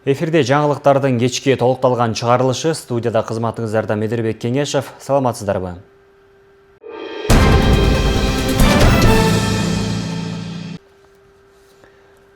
Эфирде жаңылыктардын кечки толукталган чыгарылышы, студияда кызматыңыздарда Медербек Кеңешев. Саламатсыздарбы?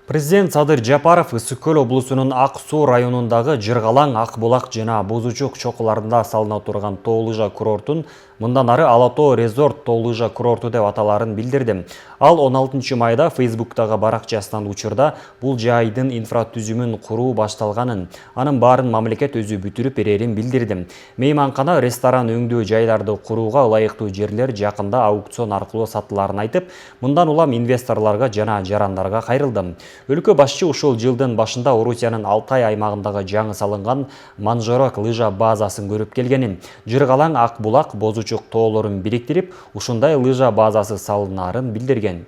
Президент Садыр Жапаров Ысык-Көл облусунун Ак Суу районундагы Жыргалаң, Ак Булак жана Бузучук чокуларында салына турган тоолыжа курортун мындан ары Ала Тоо резорт тоолыжа курорту деп аталарын билдирди. Ал 16 майда Фейсбуктагы баракчасынан учурда бул жайдын инфратүзүмүн куруу башталганын, анын баарын мамлекет өзү бүтүрүп берерин билдирди. Мейманкана, ресторан өңдөө жайларды курууга ылайыктуу жерлер жакында аукцион аркылуу сатыларын айтып, мындан улам инвесторлорго жана жарандарга кайрылды. Өлкө башчы ушул жылдын башында Орусиянын Алтай аймагындагы жаңы салынган Манжорок лыжа базасын көрүп келгенин, Жыргалаң, Ак Булак, Бузучук тоолорун бириктирип, ушундай лыжа базасы салынарын билдирген.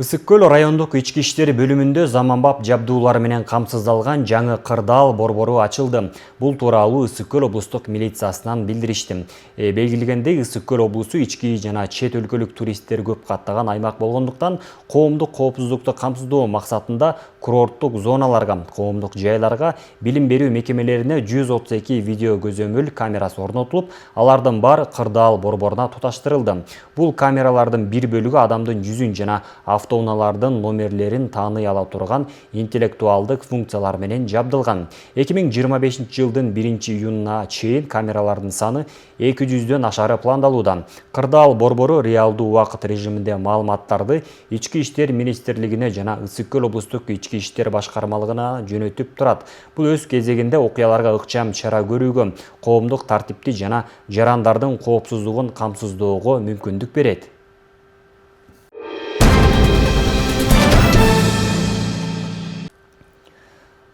Ысык-Көл райондук ички иштер бөлүмүндө заманбап жабдуулар менен камсыздалган жаңы кырдаал борбору ачылды. Бул тууралуу Ысык-Көл облустук милициясынан билдиришти. Белгиленгендей, Ысык-Көл облусу ички жана чет өлкөлүк туристтер көп каттаган аймак болгондуктан, коомдук коопсуздукту камсыздоо максатында курорттук зоналарга, коомдук жайларга, билим берүү мекемелерине 132 видео көзөмөл камерасы орнотулуп, алардын баары кырдаал борборуна туташтырылды. Бул камералардын бир бөлүгү адамдын жүзүн жана автоунаалардын номерлерин тааный ала турган интеллектуалдык функциялар менен жабдылган. 2025 жылдын 1-июнуна чейин камералардын саны 200дөн ашары пландалууда. Кырдаал борбору реалдуу убакыт режиминде маалыматтарды Ички иштер министрлигине жана Ысык-Көл облустук ички иштер башкармалыгына жөнөтүп турат. Бул өз кезегинде окуяларга ыкчам чара көрүүгө, коомдук тартипти жана жарандардын коопсуздугун камсыздоого мүмкүндүк берет.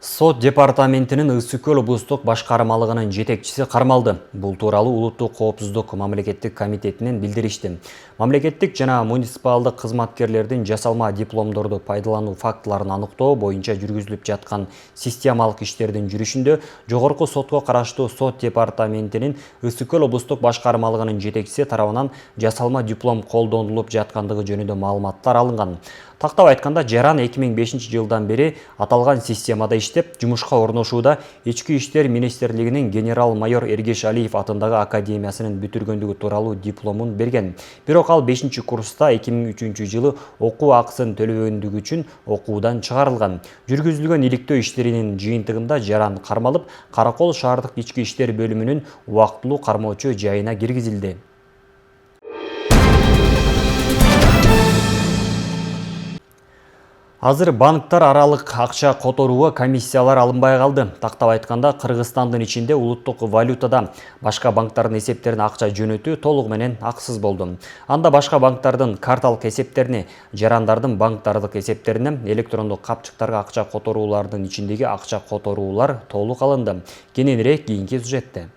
Сот департаментинин Ысык-Көл облустук башкармалыгынын жетекчиси кармалды. Бул тууралуу Улуттук коопсуздук мамлекеттик комитетинен билдиришти. Мамлекеттик жана муниципалдык кызматкерлердин жасалма дипломдорду пайдалануу фактыларын аныктоо боюнча жүргүзүлүп жаткан системалык иштердин жүрүшүндө жогорку сотко караштуу Сот департаментинин Ысык-Көл облустук башкармалыгынын жетекчиси тарабынан жасалма диплом колдонулуп жаткандыгы жөнүндө маалыматтар алынган. Тактап айтканда, жаран 2005 жылдан бери аталган системада иштеп, жумушка орношууда Ички иштер министрлигинин генерал-майор Эргешалиев атындагы академиясынын бүтүргөндүгү тууралуу дипломун берген. Бирок ал 5-курста 2003 жылы окуу акысын төлөгөндүгү үчүн окуудан чыгарылган. Жүргүзүлгөн иликтөө иштеринин жыйынтыгында жаран кармалып, Каракол шаардык ички иштер бөлүмүнүн убактылуу кармоочу жайына киргизилди. Азыр банктар аралык акча которууга комиссиялар алынбай калды. Тактап айтканда, Кыргызстандын ичинде улуттук валютада башка банктардын эсептерине акча жөнөтүү толугу менен акысыз болду. Анда башка банктардын карталык эсептерине, жарандардын банктардык эсептерине, электрондук капчыктарга акча которуулардын ичиндеги акча которуулар толук алынды. Кененирээк кийинки сюжетте.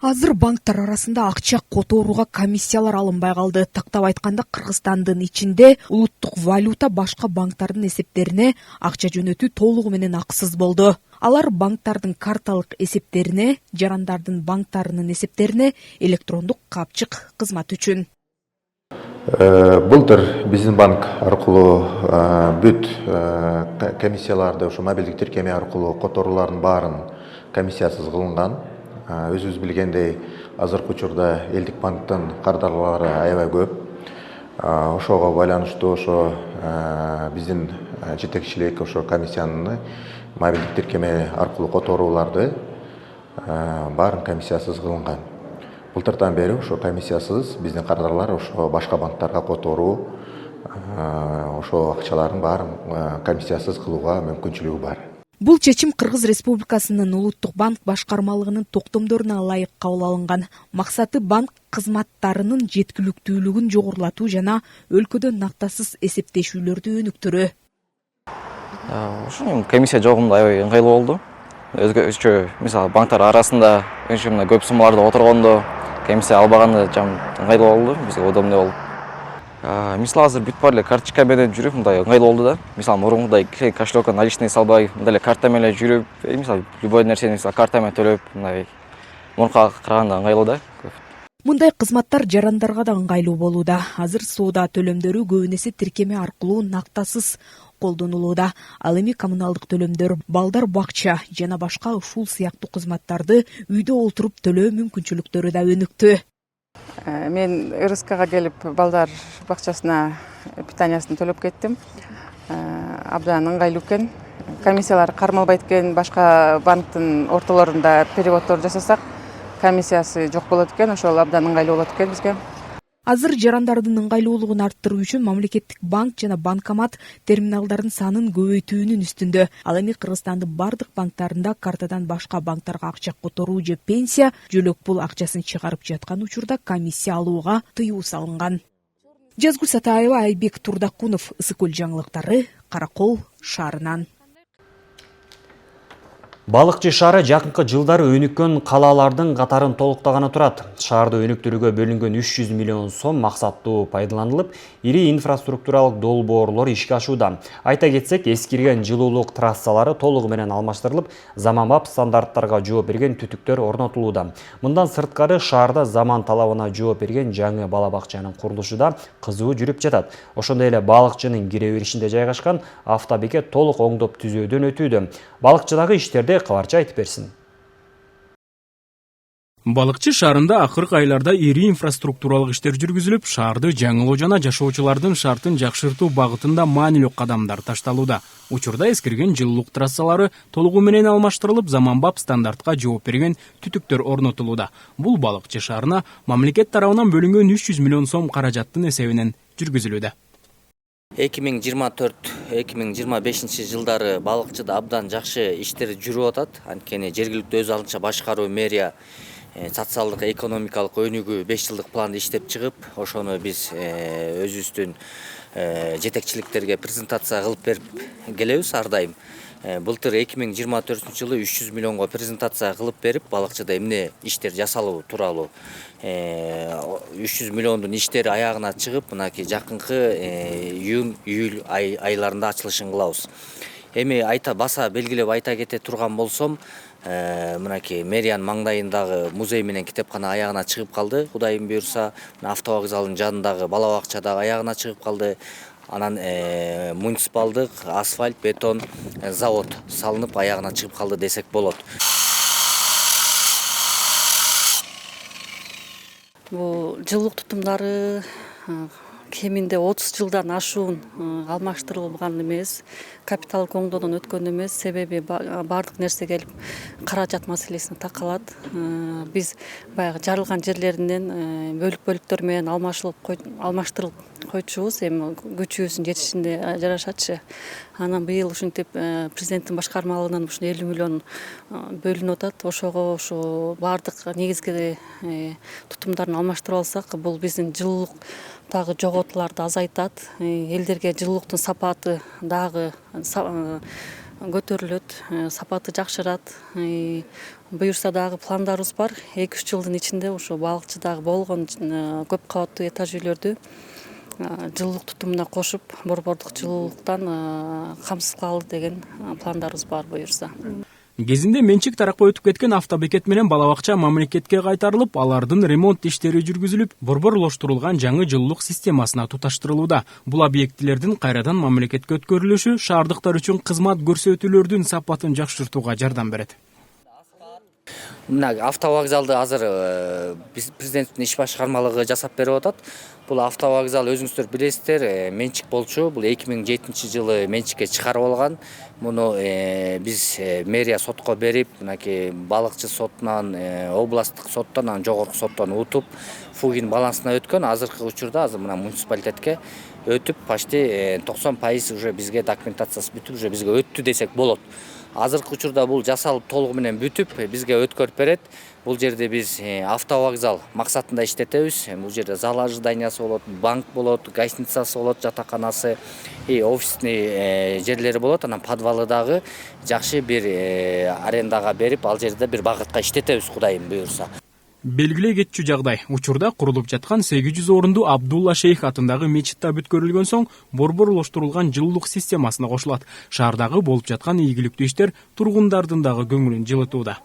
Азыр банктар арасында акча которууга комиссиялар алынбай калды. Тактап айтканда, Кыргызстандын ичинде улуттук валюта башка банктардын эсептерине акча жөнөтүү толугу менен акысыз болду. Алар банктардын карталык эсептерине, жарандардын банктарынын эсептерине электрондук капчык кызмат үчүн. Былтыр биздин банк аркылуу бүт комиссияларды ошо мобилдик тиркеме аркылуу которуулардын баарын комиссиясыз кылынган. Өзүбүз билгендей, азыркы учурда элдик банктын кардарлары аябай көп. Ошого байланыштуу ошо биздин жетекчилик ошо комиссиянын мобилдик тиркеме аркылуу которууларды баарын комиссиясыз кылынган. Былтырдан бери ошо комиссиясыз биздин кардарлар ошо башка банктарга которуу, ошо акчалардын баарын комиссиясыз кылууга мүмкүнчүлүгү бар. Бул чечим Кыргыз Республикасынын Улуттук банк башкармалыгынын токтомдоруна ылайык кабыл алынган. Максаты банк кызматтарынын жеткиликтүүлүгүн жогорулатуу жана өлкөдө нактасыз эсептешүүлөрдү өнүктүрүү. Ошо комиссия жогунда аябай ыңгайлуу болду. Өзгөчө, мисалы, банктар арасында көп суммаларды отургондо комиссия албаганда ыңгайлуу болду, бизге удобный болду. Мисалы, азыр бүт баары эле карточка менен жүрүп, мындай ыңгайлуу болду да. Мисалы, мурункудай кошелокко наличный салбай, мындай эле карта менен жүрүп, мисалы, любой нерсени карта менен төлөп, мындай мурункуга караганда ыңгайлуу да. Мындай кызматтар жарандарга да ыңгайлуу болууда. Азыр соода төлөмдөрү көбүнесе тиркеме аркылуу нактасыз колдонулууда. Ал эми коммуналдык төлөмдөр, балдар бакча жана башка ушул сыяктуу кызматтарды үйдө олтуруп төлөө мүмкүнчүлүктөрү да өнүктү. Мен РСКга келип балдар бакчасына питаниясын төлөп кеттим. Абдан ыңгайлуу экен. Комиссиялар кармалбайт экен, башка банктын ортолорунда переводдор жасасак, комиссиясы жок болот экен, ошол абдан ыңгайлуу болот экен бизге. Азыр жарандардын ыңгайлуулугун арттыруу үчүн мамлекеттик банк жана банкомат терминалдардын санын көбөйтүүнүн үстүндө. Ал эми Кыргызстандын бардык банктарында картадан башка банктарга акча которуу же пенсия, жөлөк пул акчасын чыгарып жаткан учурда комиссия алууга тыюу салынган. Жазгүл Сатаева, Айбек Турдакунов, Ысык Көл жаңылыктары, Каракол шаарынан. Балыкчы шаары жакынкы жылдары өнүккөн калалардын катарын толуктаганы турат. Шаарды өнүктүрүүгө бөлүнгөн 300 миллион сом максаттуу пайдаланылып, ири инфраструктуралык долбоорлор ишке ашууда. Айта кетсек, эскирген жылуулук трассалары толугу менен алмаштырылып, заманбап стандарттарга жооп берген түтүктөр орнотулууда. Мындан сырткары шаарда заман талабына жооп берген жаңы бала бакчанын курулушу да кызуу жүрүп жатат. Ошондой эле балыкчынын кире беришинде жайгашкан автобекет толук оңдоп түзөөдөн өтүүдө. Балыкчыдагы иштерде Кабарчы айтып берсин. Балыкчы шаарында акыркы айларда ири инфраструктуралык иштер жүргүзүлүп, шаарды жаңылоо жана жашоочулардын шартын жакшыртуу багытында маанилүү кадамдар ташталууда. Учурда эскирген жылуулук трассалары толугу менен алмаштырылып, заманбап стандартка жооп берген түтүктөр орнотулууда. Бул балыкчы шаарына мамлекет тарабынан бөлүнгөн 300 миллион сом каражаттын эсебинен жүргүзүлүүдө. 2024-2025 жылдары балыкчыда абдан жакшы иштер жүрүп атат. Анткени жергиликтүү өз алынча башкаруу мэрия социалдык экономикалык өнүгүү 5 жылдык планды иштеп чыгып, ошону биз өзүбүздүн жетекчиликтерге презентация кылып берип келебиз ар дайым. Былтыр 2024 жылы 300 миллионго презентация кылып берип, балыкчыда эмне иштер жасалуу тууралуу 300 миллиондун иштери аягына чыгып, мынакей жакынкы июнь-июль айларында ачылышын кылабыз. Эми баса белгилеп айта кете турган болсом, мынакей мэриянын маңдайындагы музей менен китепкана аягына чыгып калды. Кудайым буйрса, автовокзалдын жанындагы бала бакча да аягына чыгып калды. Анан муниципалдык асфальт, бетон завод салынып аягына чыгып калды десек болот. Бул жылуулук тутумдары кеминде 30 жылдан ашуун алмаштырылган эмес, капиталдык оңдоодон өткөн эмес, себеби бардык нерсе келип каражат маселесине такалат. Биз баягы жарылган жерлеринен бөлүк-бөлүктөр менен алмаштырылып койчубуз, эми күчүбүздүн жетишинде жарашачы. Анан быйыл ушинтип президенттин башкармалыгынан 50 миллион бөлүнүп атат. Ошого ушу бардык негизги тутумдарын алмаштырып алсак, бул биздин жылуулуктагы жоготууларды азайтат. Элдерге жылуулуктун сапаты дагы көтөрүлөт, сапаты жакшырат. Буюрса дагы пландарыбыз бар. 2-3 жылдын ичинде ушу балыкчыдагы болгон көп кабаттуу этаж үйлөрдү жылуулук тутумуна кошуп, борбордук жылуулуктан камсыз кылалы деген пландарыбыз бар буюрса. Кезинде менчик таракка өтүп кеткен автобекет менен бала бакча мамлекетке кайтарылып, алардын ремонт иштери жүргүзүлүп, борборлоштурулган жаңы жылуулук системасына туташтырылууда. Бул объектилердин кайрадан мамлекетке өткөрүлүшү шаардыктар үчүн кызмат көрсөтүүлөрдүн сапатын жакшыртууга жардам берет. Мына автовокзалды азыр президенттин иш башкармалыгы жасап берип атат. Бул автовокзал өзүңүздөр билесиздер, менчик болчу. Бул 2007 жылы менчикке чыгарып алган. Муну биз мэрия сотко берип, мынакей балыкчы сотунан, областтык соттон, анан жогорку соттон утуп, Фугин балансына өткөн. Азыркы учурда мына муниципалитетке өтүп, почти 90% уже бизге документациясы бүтүп, уже бизге өттү десек болот. Азыркы учурда бул жасалып толугу менен бүтүп, бизге өткөрүп берет. Бул жерде биз автовокзал максатында иштетебиз. Бул жерде зал ожиданиясы болот, банк болот, гостиницасы болот, жатаканасы, офисный жерлери болот. Анан подвалы дагы жакшы бир арендага берип, ал жерде бир багытка иштетебиз, кудайым буйрса. Белгилей кетчү жагдай. Учурда курулуп жаткан 800 орунду Абдулла Шейх атындагы мечитте бүткөрүлгөн соң борборлоштурулган жылуулук системасына кошулат. Шаардагы болуп жаткан ийгиликтүү иштер тургундардын дагы көңүлүн жылытууда.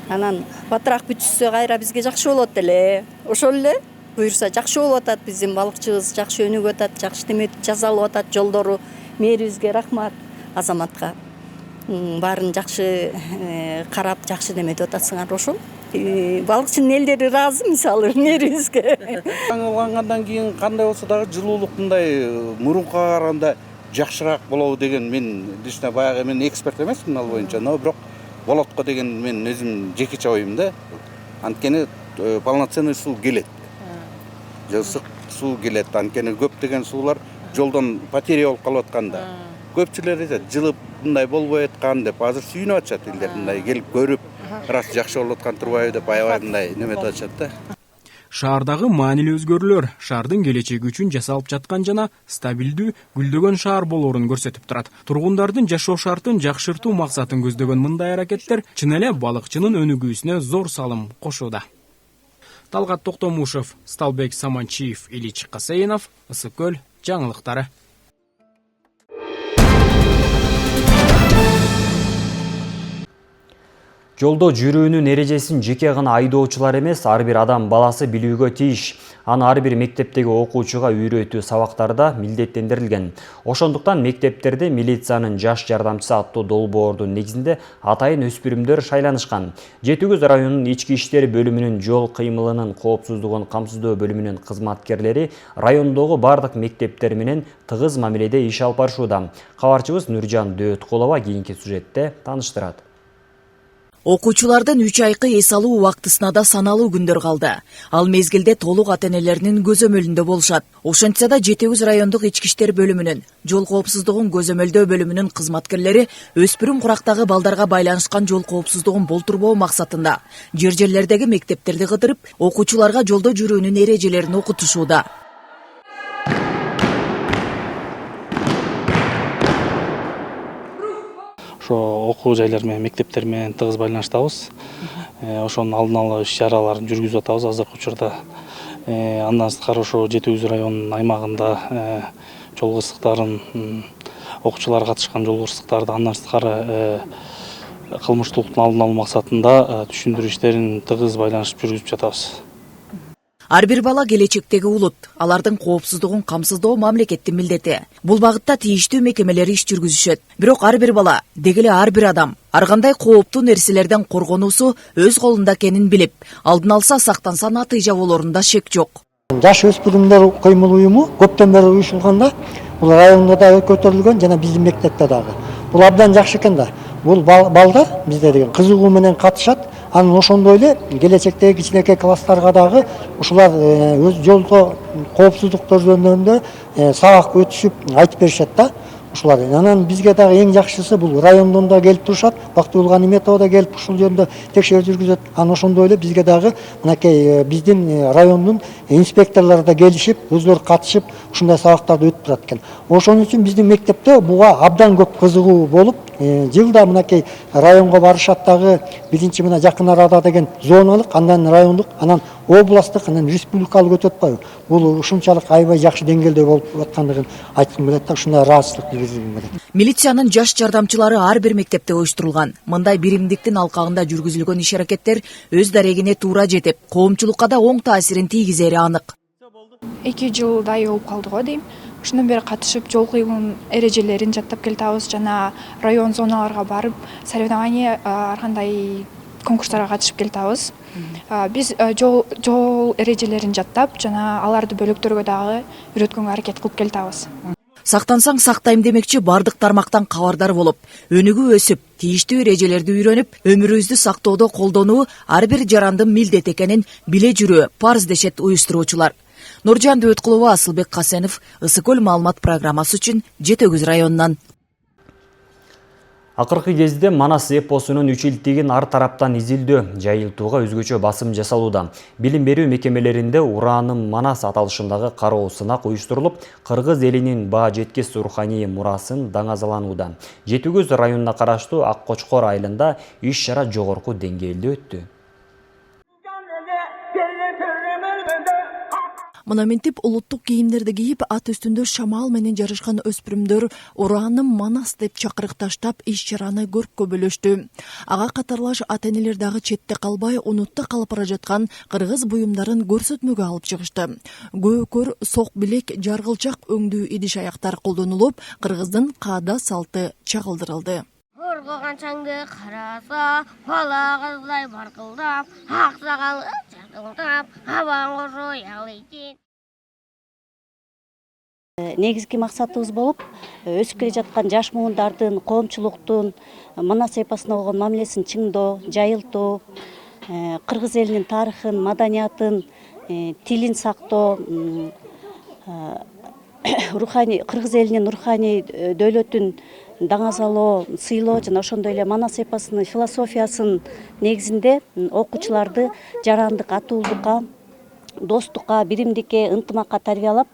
Анан батыраак бүтүшсө кайра бизге жакшы болот эле. Ошол эле буюрса жакшы болуп атат, биздин балыкчыбыз жакшы өнүгүп атат, жакшы неме жасалып атат, жолдору. Мэрибизге рахмат, азаматка. Баарын жакшы карап, жакшы неметип атасыңар ошол. Балыкчынын элдери ыраазы мисалы мэрибизге. Жаңылангандан кийин кандай болсо дагы жылуулук мындай мурункуга караганда жакшыраак болобу деген мен лично баягы мен эксперт эмесмин ал боюнча, но бирок болот го деген мен өзүм жекече оюм да. Анткени полноценный суу келет. Жылсык суу келет. Анткени көптөгөн суулар жолдон потеря болуп калып атканда. Көпчүлөр айтат, жылып мындай болбой аткан деп, азыр сүйүнүп атышат элдер мындай келип көрүп, рас жакшы болуп аткан турбайбы деп аябай мындай неметип атышат да. Шаардагы маанилүү өзгөрүүлөр шаардын келечеги үчүн жасалып жаткан жана стабилдүү, гүлдөгөн шаар болоорун көрсөтүп турат. Тургундардын жашоо шартын жакшыртуу максатын көздөгөн мындай аракеттер чын эле балыкчынын өнүгүүсүнө зор салым кошууда. Талгат Токтомушев, Сталбек Саманчиев, Ильич Касейнов, Ысык-Көл жаңылыктары. Жолдо жүрүүнүн эрежесин жеке гана айдоочулар эмес, ар бир адам баласы билүүгө тийиш. Аны ар бир мектептеги окуучуга үйрөтүү сабактарда милдеттендирилген. Ошондуктан мектептерде милициянын жаш жардамчысы аттуу долбоордун негизинде атайын өспүрүмдөр шайланышкан. Жети Көз районунун ички иштер бөлүмүнүн жол кыймылынын коопсуздугун камсыздоо бөлүмүнүн кызматкерлери райондогу бардык мектептер менен тыгыз мамиледе иш алып барышууда. Кабарчыбыз Нуржан Дөөткулова кийинки сюжетте тааныштырат. Окуучулардын 3 айкы эс алуу убактысына да саналуу күндөр калды. Ал мезгилде толук ата-энелеринин көзөмөлүндө болушат. Ошентсе да Жети Көз райондук ички иштер бөлүмүнүн жол коопсуздугун көзөмөлдөө бөлүмүнүн кызматкерлери өспүрүм курактагы балдарга байланышкан жол коопсуздугун болтурбоо максатында жерлердеги мектептерди кыдырып, окуучуларга жолдо жүрүүнүн эрежелерин окутушууда. Ошо окуу жайлар менен мектептер менен тыгыз байланыштабыз. Ошонун алдын алуу иш-чараларын жүргүзүп атабыз азыркы учурда. Андан сырткары ошо Жети Көз районунун аймагында жол кырсыктарын, окуучулар катышкан жол кырсыктарды, андан сырткары кылмыштуулуктун алдын алуу максатында түшүндүрүү иштерин тыгыз байланышып жүргүзүп жатабыз. Ар бир бала келечектеги улут, алардын коопсуздугун камсыздоо мамлекеттин милдети. Бул багытта тийиштүү мекемелер иш жүргүзүшөт. Бирок ар бир бала, дегеле ар бир адам ар кандай кооптуу нерселерден коргонуусу өз колунда экенин билип, алдын алса сактанса натыйжа болорунда шек жок. Жаш өспүрүмдөр кыймыл уюму көптөн бери уюшулганда, бул районда да көтөрүлгөн жана биздин мектепте дагы. Бул абдан жакшы экен да. Бул балдар бизде деген кызыгуу менен катышат. Анын ошондой эле келечектеги кичинекей класстарга дагы ушулар өз жолдо коопсуздуктор жөнүндө сабак өтүшүп айтып беришет да. Ушулар. Анан бизге дагы эң жакшысы бул райондон да келип турушат. Бактыгүл Ганиметова да келип ушул жөнүндө текшерүү жүргүзөт. Анан ошондой эле бизге дагы мынакей биздин райондун инспекторлору да келишип, өзлөрү катышып ушундай сабактарды өтүп турат экен. Ошон үчүн биздин мектепте буга абдан көп кызыгуу болуп, жылда мынакей районго барышат дагы биринчи мына жакын арада деген зоналык, андан райондук, анан областтык, анан республикалык өтөт атпайбы? Бул ушунчалык аябай жакшы деңгээлде болуп аткандыгын айткым келет да, ушундай ыраазычылык билдиргим келет. Милициянын жаш жардамчылары ар бир мектепте уюштурулган. Мындай биримдиктин алкагында жүргүзүлгөн иш-аракеттер өз дарегине туура жетип, коомчулукка да оң таасирин тийгизери анык. 2 жылдай болуп калды го дейм. Ошондон бери катышып, жол кыймылынын эрежелерин жаттап келатабыз, жана район зоналарга барып, соревнование ар кандай конкурстарга катышып келатабыз. Биз жол эрежелерин жаттап, жана аларды бөлөктөргө дагы үйрөткөнгө аракет кылып келатабыз. Сактансаң сактайм демекчи бардык тармактан кабардар болуп, өнүгүү өсүп, тийиштүү эрежелерди үйрөнүп, өмүрүбүздү сактоодо колдонуу ар бир жарандын милдети экенин биле жүрүү парыз дешет уюштуруучулар. Нуржан Дөөткулова, Асылбек Касенов, Ысык-Көл маалымат программасы үчүн Жети Көз районунан. Акыркы кезде Манас эпосунун үчилтигин ар тараптан изилдөө, жайылтууга өзгөчө басым жасалууда. Билим берүү мекемелеринде Ураным Манас аталышындагы кароо сынак уюштурулуп, кыргыз элинин баа жеткис руханий мурасын даңазаланууда. Жети Көз районуна караштуу Ак Кочкор айылында иш-чара жогорку деңгээлде өттү. Мына ментип улуттук кийимдерди кийип, ат үстүндө шамал менен жарышкан өспүрүмдөр Ураным Манас деп чакырыкташтап иш-чараны көрккө бөлөштү. Ага катарлаш ата-энелер дагы четте калбай, унутта калып бара жаткан кыргыз буюмдарын көрсөтмөгө алып чыгышты. Көкөр, сок билек, жаргылчак өңдүү идиш аяктар колдонулуп, кыргыздын каада салты чагылдырылды. Оргоган чаңды караса, бала кыздай баркылдап, ак сакалы чакылдап, абаң кошо ялыйт. Негизги максатыбыз болуп, өсүп келе жаткан жаш муундардын, коомчулуктун Манас эпосуна болгон мамилесин чыңдоо, жайылтуу, кыргыз элинин тарыхын, маданиятын, тилин сактоо, кыргыз элинин руханий дөөлөтүн даңазалоо, сыйлоо жана ошондой эле Манас эпосунун философиясын негизинде окуучуларды жарандык, атуулдукка, достукка, биримдикке, ынтымакка тарбиялап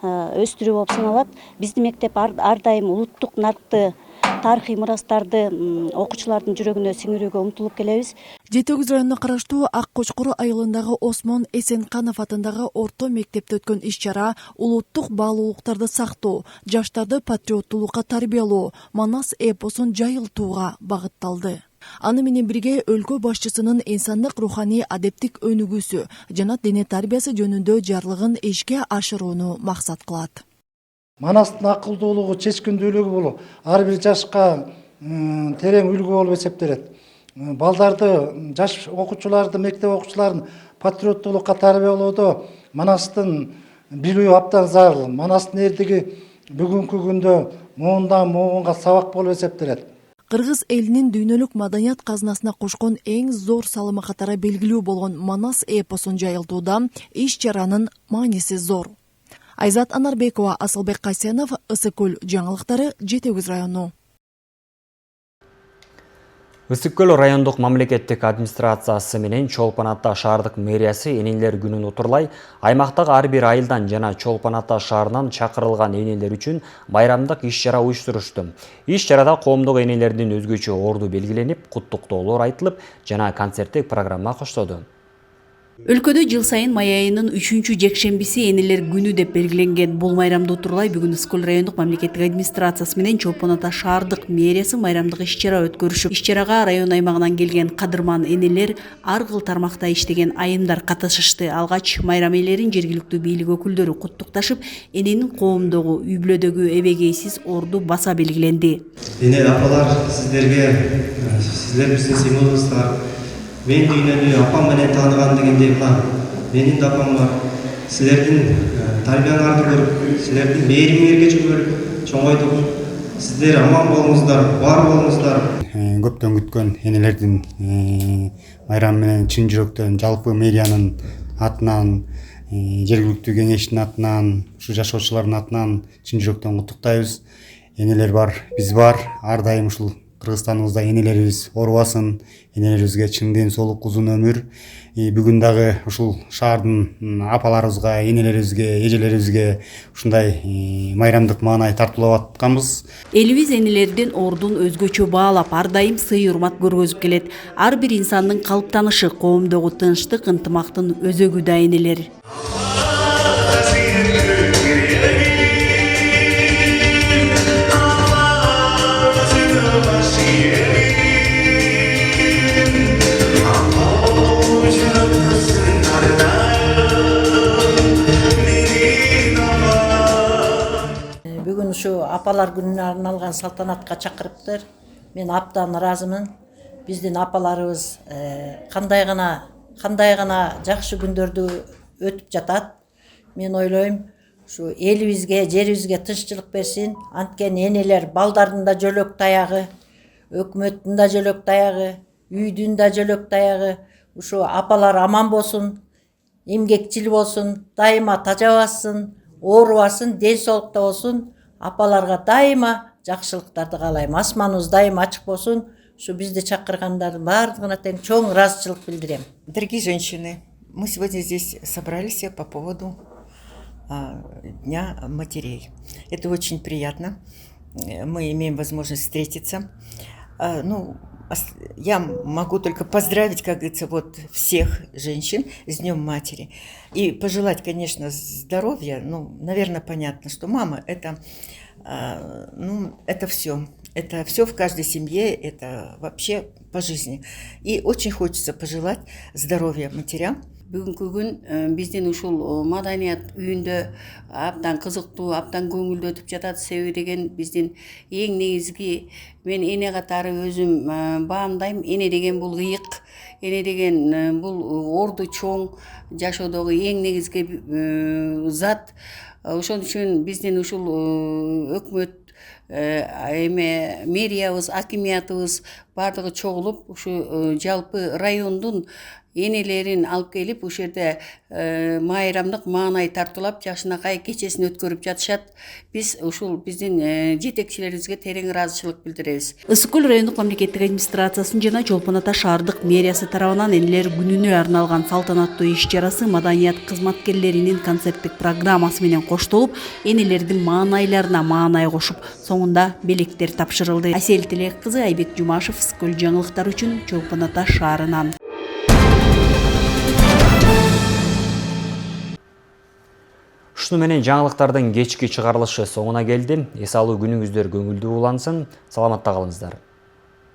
өстүрүү болуп саналат. Биздин мектеп ар дайым улуттук наркты, тарыхый мурастарды окуучулардын жүрөгүнө сиңирүүгө умтулуп келебиз. Жети Өгүз районуна караштуу Ак Кочкор айылындагы Осмон Эсенканов атындагы орто мектепте өткөн иш-чара улуттук баалуулуктарды сактоо, жаштарды патриоттуулукка тарбиялоо, Манас эпосун жайылтууга багытталды. Аны менен бирге өлкө башчысынын инсандык, руханий, адептик өнүгүүсү жана дене тарбиясы жөнүндө жарлыгын ишке ашырууну максат кылат. Манастын акылдуулугу, чечкиндүүлүгү бул ар бир жашка терең үлгү болуп эсептелет. Балдарды, жаш окуучуларды, мектеп окуучуларын патриоттуулукка тарбиялоодо Манастын билүү абдан зарыл. Манастын эрдиги бүгүнкү күндө муундан муунга сабак болуп эсептелет. Кыргыз элинин дүйнөлүк маданият казынасына кошкон эң зор салымы катары белгилүү болгон Манас эпосун жайылтууда иш-чаранын мааниси зор. Айзат Анарбекова, Асылбек Касенов, Ысык-Көл жаңылыктары, Жети Өгүз району. Ысык-Көл райондук мамлекеттик администрациясы менен Чолпон Ата шаардык мэриясы энелер күнүн утурлай аймактагы ар бир айылдан жана Чолпон Ата шаарынан чакырылган энелер үчүн байрамдык иш-чара уюштурушту. Иш-чарада коомдук энелердин өзгөчө орду белгиленип, куттуктоолор айтылып, жана концерттик программа коштоду. Өлкөдө жыл сайын май айынын 3-чү жекшембиси энелер күнү деп белгиленген. Бул майрамды утурлай бүгүн Ысык-Көл райондук мамлекеттик администрациясы менен Чолпон Ата шаардык мэриясы майрамдык иш-чара өткөрүшүп, иш-чарага район аймагынан келген кадырман энелер, ар кыл тармакта иштеген айымдар катышышты. Алгач майрам ээлерин жергиликтүү бийлик өкүлдөрү куттукташып, эненин коомдогу үй бүлөдөгү эбегейсиз орду баса белгиленди. Эне апалар, сиздер биздин символубуздар. Мен дүйнөнү апам менен тааныган дегендей менин да апам бар. Силердин тарбияңарды көрүп, силердин мээримиңерге чөмүлүп чоңойдук. Сиздер аман болуңуздар, бар болуңуздар. Көптөн күткөн энелердин майрамы менен чын жүрөктөн жалпы мэриянын атынан, жергиликтүү кеңештин атынан, ушу жашоочулардын атынан чын жүрөктөн куттуктайбыз. Энелер бар, биз бар. Ар дайым ушул Кыргызстаныбызда энелерибиз оорубасын, энелерибизге чын ден соолук, узун өмүр. Бүгүн дагы ушул шаардын апаларыбызга, энелерибизге, эжелерибизге ушундай майрамдык маанай тартуулап атканбыз. Элибиз энелердин ордун өзгөчө баалап, ар дайым сый урмат көргөзүп келет. Ар бир инсандын калыптанышы, коомдогу тынчтык, ынтымактын өзөгү да энелер. Бүгүн ушу апалар күнүнө арналган салтанатка чакырыптыр. Мен абдан ыраазымын. Биздин апаларыбыз кандай гана жакшы күндөрдү өтүп жатат. Мен ойлойм, ушу элибизге, жерибизге тынччылык берсин. Анткени энелер балдардын да жөлөк таягы, өкмөттүн да жөлөк таягы, үйдүн да жөлөк таягы. Ушу апалар аман болсун, эмгекчил болсун, дайыма тажабасын, оорубасын, ден соолукта болсун. Апаларга дайыма жакшылыктарды каалайм. Асманыбыз дайыма ачык болсун. Ушу бизди чакыргандардын баардыгына тең чоң ыраазычылык билдирем. Дорогие женщины, мы сегодня здесь собрались по поводу Дня матерей. Это очень приятно. Мы имеем возможность встретиться. я могу только поздравить, как говорится, вот всех женщин с Днем Матери. И пожелать, конечно, здоровья. Ну, наверное, понятно, что мама это все. Это все в каждой семье, это вообще по жизни. И очень хочется пожелать здоровья матерям. Бүгүнкү күн биздин ушул маданият үйүндө абдан кызыктуу, абдан көңүлдүү өтүп жатат. Себеби деген биздин эң негизги, мен эне катары өзүм баамдайм. Эне деген бул ыйык, эне деген бул орду чоң жашоодогу эң негизги зат. Ошон үчүн биздин ушул өкмөт мэриябыз, акимиятыбыз бардыгы чогулуп ушу жалпы райондун энелерин алып келип ушул жерде майрамдык маанай тартуулап жашынакай кечесин өткөрүп жатышат. Биз ушул биздин жетекчилерибизге терең ыраазычылык билдиребиз. Ысык көл райондук мамлекеттик администрациясынын жана Чолпон Ата шаардык мэриясы тарабынан энелер күнүнө арналган салтанаттуу иш-чарасы маданият кызматкерлеринин концерттик программасы менен коштолуп, энелердин маанайларына маанай кошуп, соңунда белектер тапшырылды. Асель Телек кызы, Айбек Жумашев, Ысык көл жаңылыктар үчүн Чолпон Ата шаарынан. Ушуну менен жаңылыктардын кечки чыгарылышы соңуна келди. Эс алуу күнүңүздөр көңүлдүү улансын. Саламатта калыңыздар.